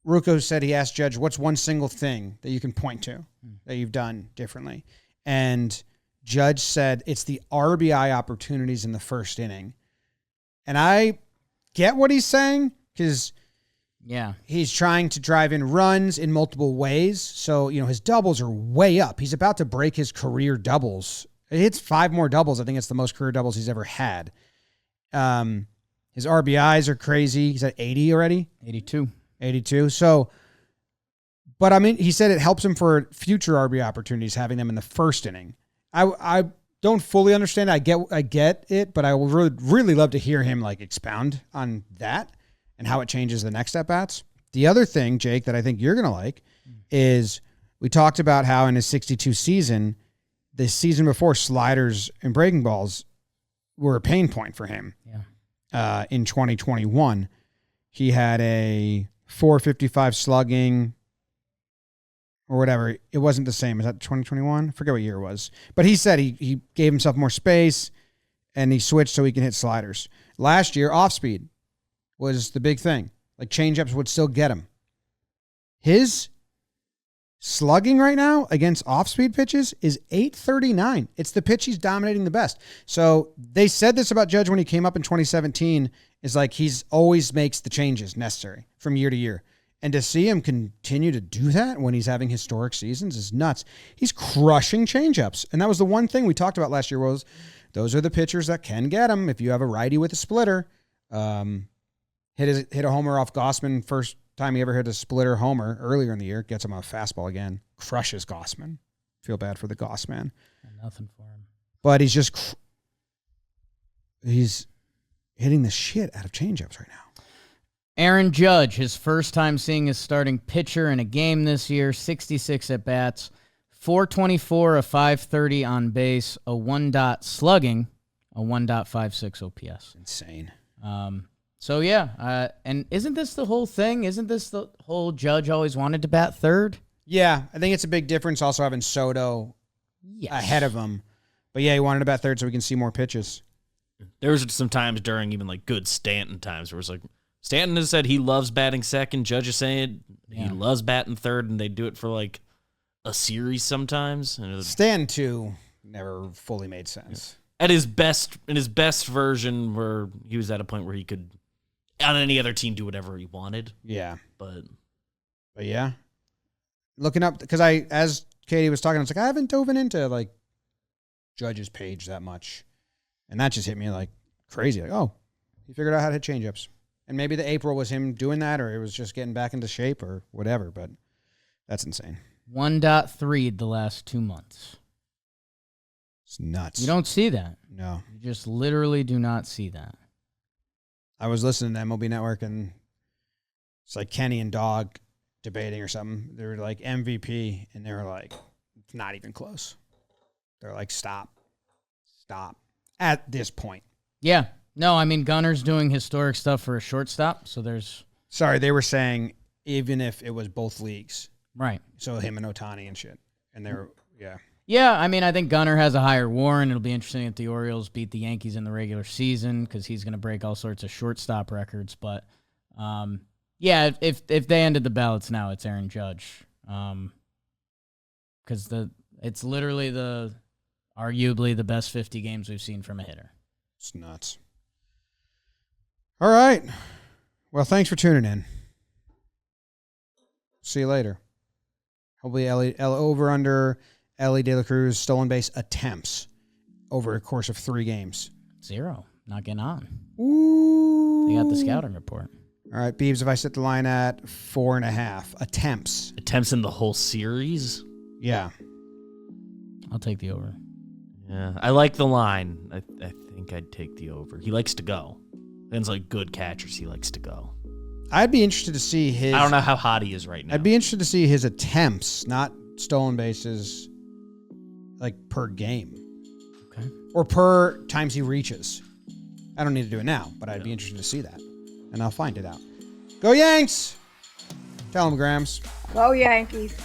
Ruka said he asked Judge, what's one single thing that you can point to that you've done differently? And Judge said it's the RBI opportunities in the first inning. And I get what he's saying because he's trying to drive in runs in multiple ways. So, his doubles are way up. He's about to break his career doubles. He hits 5 more doubles. I think it's the most career doubles he's ever had. His RBIs are crazy. He's at 80 already. 82. So, but I mean, he said it helps him for future RBI opportunities, having them in the first inning. I don't fully understand it. I get it, but I would really love to hear him like expound on that and how it changes the next at-bats. The other thing, Jake, that I think you're going to like is we talked about how in his 62 season, the season before, sliders and breaking balls were a pain point for him. Yeah. In 2021, he had a 455 slugging or whatever. It wasn't the same. Is that 2021? I forget what year it was. But he said he gave himself more space and he switched so he can hit sliders. Last year, off speed was the big thing. Like changeups would still get him. His slugging right now against off-speed pitches is 839. It's the pitch he's dominating the best. So they said this about Judge when he came up in 2017, is like he's always makes the changes necessary from year to year. And to see him continue to do that when he's having historic seasons is nuts. He's crushing changeups. And that was the one thing we talked about last year was those are the pitchers that can get him. If you have a righty with a splitter, hit a homer off Gossman first time he ever hit a splitter homer earlier in the year, gets him on a fastball again, crushes Gossman. Feel bad for the Goss man. Nothing for him. But he's hitting the shit out of changeups right now. Aaron Judge, his first time seeing his starting pitcher in a game this year, 66 at-bats, 424, a 530 on base, a 1-dot slugging, a 1.56 OPS. Insane. So, yeah, and isn't this the whole thing? Isn't this the whole Judge always wanted to bat third? Yeah, I think it's a big difference also having Soto ahead of him. But, yeah, he wanted to bat third so we can see more pitches. There was some times during even like good Stanton times where it was like Stanton has said he loves batting second. Judge is saying he loves batting third, and they do it for like a series sometimes. Stanton, too, never fully made sense. At his best, in his best version, where he was at a point where he could on any other team do whatever he wanted. Yeah. But yeah. Looking up, because as Katie was talking. I was like, I haven't dove into like Judge's page that much, and that just hit me like crazy. Like, oh, he figured out how to hit changeups, and maybe the April was him doing that, or it was just getting back into shape, or whatever. But that's insane. 1.3 the last 2 months. It's nuts. You don't see that. No. You just literally do not see that. I was listening to MLB Network, and it's like Kenny and Dog debating or something. They were like MVP, and they were like, it's not even close. They're like, stop at this point. Yeah. No, I mean, Gunner's doing historic stuff for a shortstop, so there's... Sorry, they were saying even if it was both leagues. Right. So him and Ohtani and shit. And they were, yeah. Yeah, I mean, I think Gunner has a higher WAR, and it'll be interesting if the Orioles beat the Yankees in the regular season because he's going to break all sorts of shortstop records. But, yeah, if they ended the ballots now, it's Aaron Judge. Because it's literally arguably the best 50 games we've seen from a hitter. It's nuts. All right. Well, thanks for tuning in. See you later. Hopefully, Elly over under Elly De La Cruz stolen base attempts over a course of 3 games. 0. Not getting on. Ooh. They got the scouting report. All right, Beebs, if I set the line at 4.5 attempts. Attempts in the whole series? Yeah. I'll take the over. Yeah, I like the line. I think I'd take the over. He likes to go. Ben's like good catchers. He likes to go. I'd be interested to see his... I don't know how hot he is right now. I'd be interested to see his attempts, not stolen bases, like per game. Okay. Or per times he reaches. I don't need to do it now, but I'd be interested to see that. And I'll find it out. Go Yanks! Tell him, Grams. Go Yankees.